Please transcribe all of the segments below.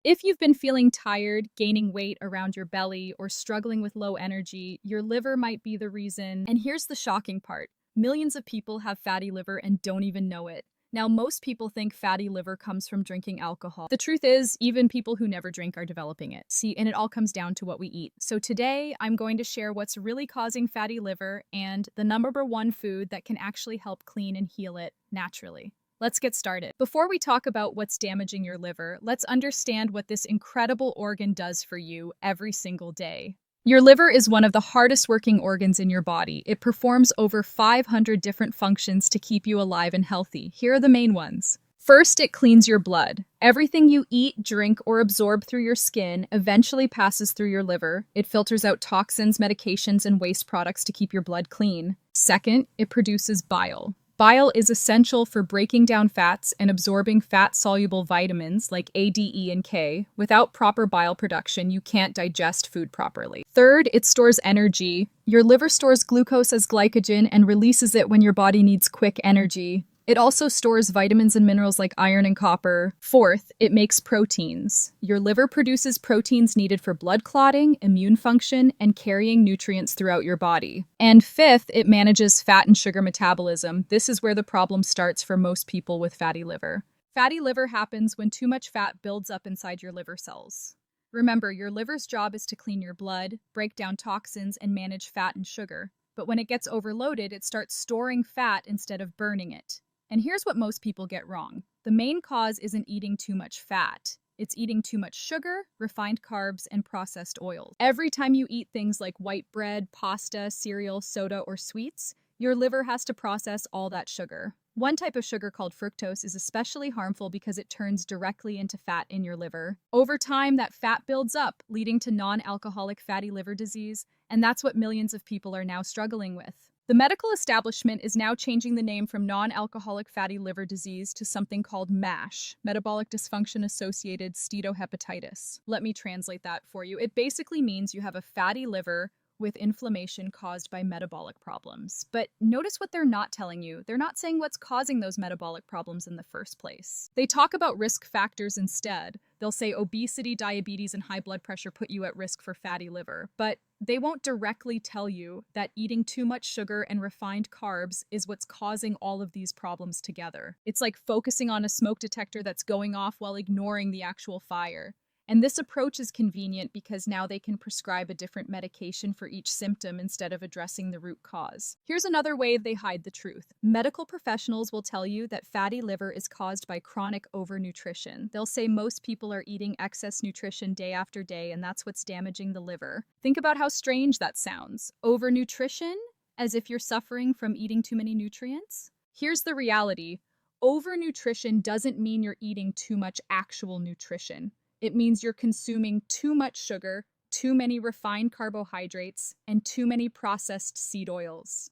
If you've been feeling tired, gaining weight around your belly, or struggling with low energy, your liver might be the reason. And here's the shocking part. Millions of people have fatty liver and don't even know it. Now, most people think fatty liver comes from drinking alcohol. The truth is, even people who never drink are developing it. See, and it all comes down to what we eat. So today, I'm going to share what's really causing fatty liver and the number one food that can actually help clean and heal it naturally. Let's get started. Before we talk about what's damaging your liver, let's understand what this incredible organ does for you every single day. Your liver is one of the hardest working organs in your body. It performs over 500 different functions to keep you alive and healthy. Here are the main ones. First, it cleans your blood. Everything you eat, drink, or absorb through your skin eventually passes through your liver. It filters out toxins, medications, and waste products to keep your blood clean. Second, it produces bile. Bile is essential for breaking down fats and absorbing fat-soluble vitamins like A, D, E, and K. Without proper bile production, you can't digest food properly. Third, it stores energy. Your liver stores glucose as glycogen and releases it when your body needs quick energy. It also stores vitamins and minerals like iron and copper. Fourth, it makes proteins. Your liver produces proteins needed for blood clotting, immune function, and carrying nutrients throughout your body. And fifth, it manages fat and sugar metabolism. This is where the problem starts for most people with fatty liver. Fatty liver happens when too much fat builds up inside your liver cells. Remember, your liver's job is to clean your blood, break down toxins, and manage fat and sugar. But when it gets overloaded, it starts storing fat instead of burning it. And here's what most people get wrong. The main cause isn't eating too much fat. It's eating too much sugar, refined carbs, and processed oils. Every time you eat things like white bread, pasta, cereal, soda, or sweets, your liver has to process all that sugar. One type of sugar called fructose is especially harmful because it turns directly into fat in your liver. Over time, that fat builds up, leading to non-alcoholic fatty liver disease, and that's what millions of people are now struggling with. The medical establishment is now changing the name from non-alcoholic fatty liver disease to something called MASH, metabolic dysfunction-associated steatohepatitis. Let me translate that for you. It basically means you have a fatty liver with inflammation caused by metabolic problems. But notice what they're not telling you. They're not saying what's causing those metabolic problems in the first place. They talk about risk factors instead. They'll say obesity, diabetes, and high blood pressure put you at risk for fatty liver. But they won't directly tell you that eating too much sugar and refined carbs is what's causing all of these problems together. It's like focusing on a smoke detector that's going off while ignoring the actual fire. And this approach is convenient because now they can prescribe a different medication for each symptom instead of addressing the root cause. Here's another way they hide the truth. Medical professionals will tell you that fatty liver is caused by chronic overnutrition. They'll say most people are eating excess nutrition day after day, and that's what's damaging the liver. Think about how strange that sounds. Overnutrition? As if you're suffering from eating too many nutrients? Here's the reality. Overnutrition doesn't mean you're eating too much actual nutrition. It means you're consuming too much sugar, too many refined carbohydrates, and too many processed seed oils.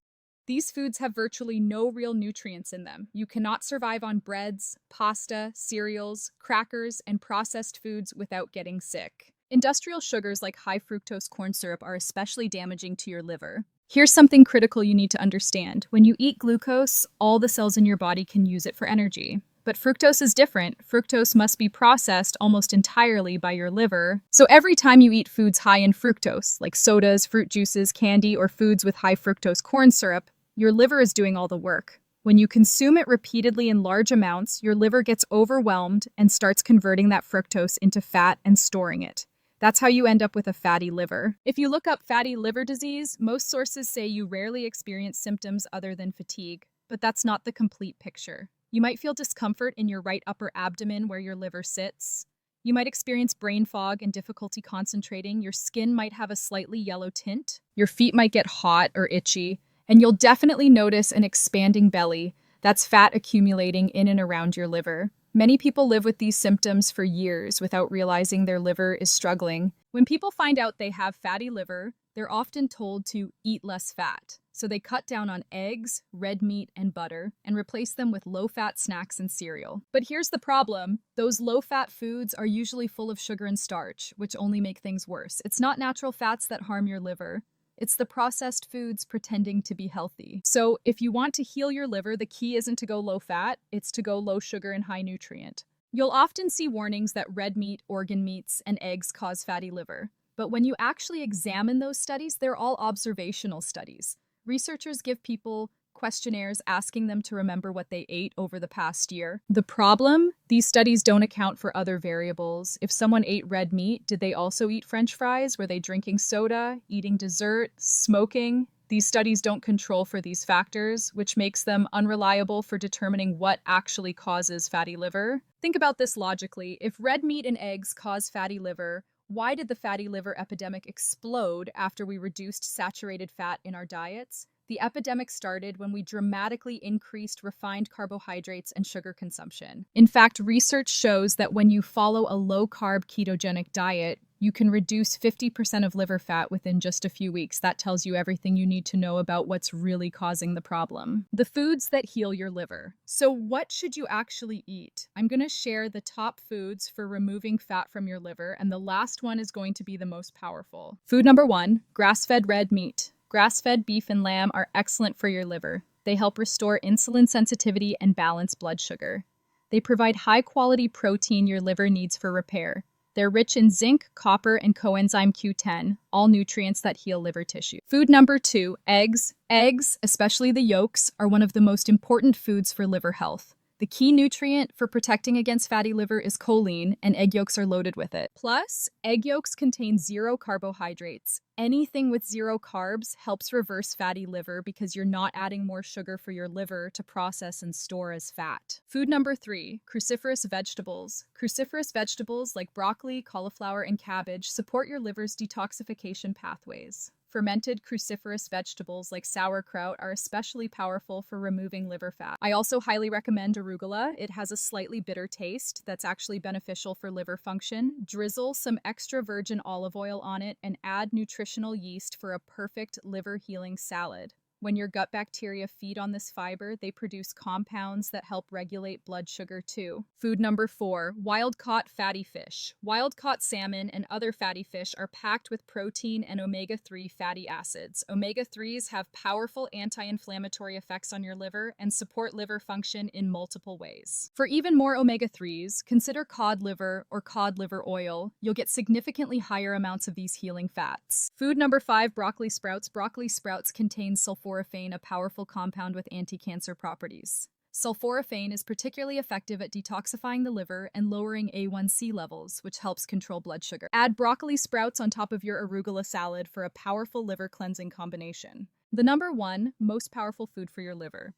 These foods have virtually no real nutrients in them. You cannot survive on breads, pasta, cereals, crackers, and processed foods without getting sick. Industrial sugars like high fructose corn syrup are especially damaging to your liver. Here's something critical you need to understand. When you eat glucose, all the cells in your body can use it for energy. But fructose is different. Fructose must be processed almost entirely by your liver. So every time you eat foods high in fructose, like sodas, fruit juices, candy, or foods with high fructose corn syrup, your liver is doing all the work. When you consume it repeatedly in large amounts, your liver gets overwhelmed and starts converting that fructose into fat and storing it. That's how you end up with a fatty liver. If you look up fatty liver disease, most sources say you rarely experience symptoms other than fatigue, but that's not the complete picture. You might feel discomfort in your right upper abdomen where your liver sits. You might experience brain fog and difficulty concentrating. Your skin might have a slightly yellow tint. Your feet might get hot or itchy. And you'll definitely notice an expanding belly. That's fat accumulating in and around your liver. Many people live with these symptoms for years without realizing their liver is struggling. When people find out they have fatty liver, they're often told to eat less fat. So they cut down on eggs, red meat, and butter, and replace them with low-fat snacks and cereal. But here's the problem. Those low-fat foods are usually full of sugar and starch, which only make things worse. It's not natural fats that harm your liver. It's the processed foods pretending to be healthy. So if you want to heal your liver, the key isn't to go low-fat, it's to go low sugar and high nutrient. You'll often see warnings that red meat, organ meats, and eggs cause fatty liver. But when you actually examine those studies, they're all observational studies. Researchers give people questionnaires asking them to remember what they ate over the past year. The problem? These studies don't account for other variables. If someone ate red meat, did they also eat French fries? Were they drinking soda, eating dessert, smoking? These studies don't control for these factors, which makes them unreliable for determining what actually causes fatty liver. Think about this logically. If red meat and eggs cause fatty liver, why did the fatty liver epidemic explode after we reduced saturated fat in our diets? The epidemic started when we dramatically increased refined carbohydrates and sugar consumption. In fact, research shows that when you follow a low-carb ketogenic diet, you can reduce 50% of liver fat within just a few weeks. That tells you everything you need to know about what's really causing the problem. The foods that heal your liver. So what should you actually eat? I'm going to share the top foods for removing fat from your liver, and the last one is going to be the most powerful. Food number 1, grass-fed red meat. Grass-fed beef and lamb are excellent for your liver. They help restore insulin sensitivity and balance blood sugar. They provide high-quality protein your liver needs for repair. They're rich in zinc, copper, and coenzyme Q10, all nutrients that heal liver tissue. Food number 2, eggs. Eggs, especially the yolks, are one of the most important foods for liver health. The key nutrient for protecting against fatty liver is choline, and egg yolks are loaded with it. Plus, egg yolks contain 0 carbohydrates. Anything with 0 carbs helps reverse fatty liver because you're not adding more sugar for your liver to process and store as fat. Food number 3, cruciferous vegetables. Cruciferous vegetables like broccoli, cauliflower, and cabbage support your liver's detoxification pathways. Fermented cruciferous vegetables like sauerkraut are especially powerful for removing liver fat. I also highly recommend arugula. It has a slightly bitter taste that's actually beneficial for liver function. Drizzle some extra virgin olive oil on it and add nutritional yeast for a perfect liver healing salad. When your gut bacteria feed on this fiber, they produce compounds that help regulate blood sugar too. Food number 4, wild-caught fatty fish. Wild-caught salmon and other fatty fish are packed with protein and omega-3 fatty acids. Omega-3s have powerful anti-inflammatory effects on your liver and support liver function in multiple ways. For even more omega-3s, consider cod liver or cod liver oil. You'll get significantly higher amounts of these healing fats. Food number 5, broccoli sprouts. Broccoli sprouts contain sulforaphane, a powerful compound with anti-cancer properties. Sulforaphane is particularly effective at detoxifying the liver and lowering A1C levels, which helps control blood sugar. Add broccoli sprouts on top of your arugula salad for a powerful liver cleansing combination. The number 1 most powerful food for your liver.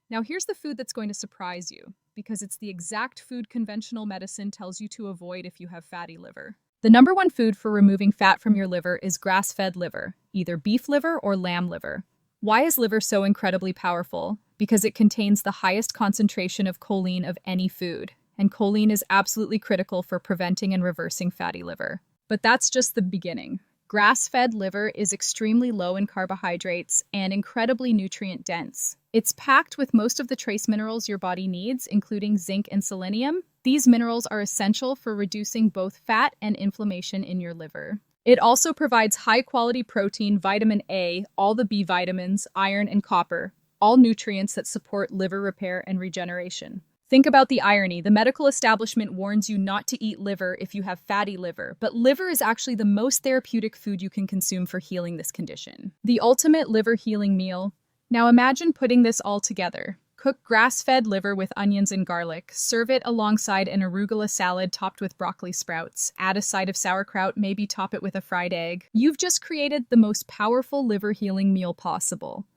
Now here's the food that's going to surprise you, because it's the exact food conventional medicine tells you to avoid if you have fatty liver. The number 1 food for removing fat from your liver is grass-fed liver, either beef liver or lamb liver. Why is liver so incredibly powerful? Because it contains the highest concentration of choline of any food, and choline is absolutely critical for preventing and reversing fatty liver. But that's just the beginning. Grass-fed liver is extremely low in carbohydrates and incredibly nutrient-dense. It's packed with most of the trace minerals your body needs, including zinc and selenium. These minerals are essential for reducing both fat and inflammation in your liver. It also provides high-quality protein, vitamin A, all the B vitamins, iron, and copper, all nutrients that support liver repair and regeneration. Think about the irony. The medical establishment warns you not to eat liver if you have fatty liver, but liver is actually the most therapeutic food you can consume for healing this condition. The ultimate liver healing meal. Now imagine putting this all together. Cook grass-fed liver with onions and garlic. Serve it alongside an arugula salad topped with broccoli sprouts. Add a side of sauerkraut, maybe top it with a fried egg. You've just created the most powerful liver healing meal possible.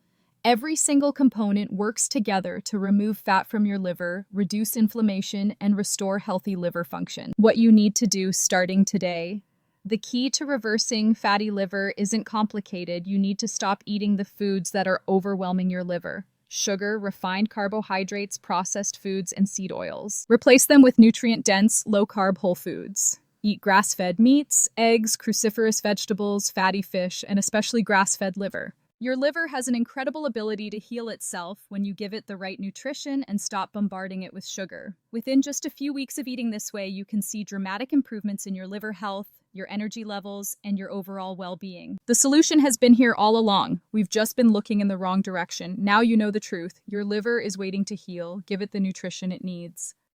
Every single component works together to remove fat from your liver, reduce inflammation, and restore healthy liver function. What you need to do starting today. The key to reversing fatty liver isn't complicated. You need to stop eating the foods that are overwhelming your liver. Sugar, refined carbohydrates, processed foods, and seed oils. Replace them with nutrient-dense, low-carb whole foods. Eat grass-fed meats, eggs, cruciferous vegetables, fatty fish, and especially grass-fed liver. Your liver has an incredible ability to heal itself when you give it the right nutrition and stop bombarding it with sugar. Within just a few weeks of eating this way, you can see dramatic improvements in your liver health, your energy levels, and your overall well-being. The solution has been here all along. We've just been looking in the wrong direction. Now you know the truth. Your liver is waiting to heal. Give it the nutrition it needs.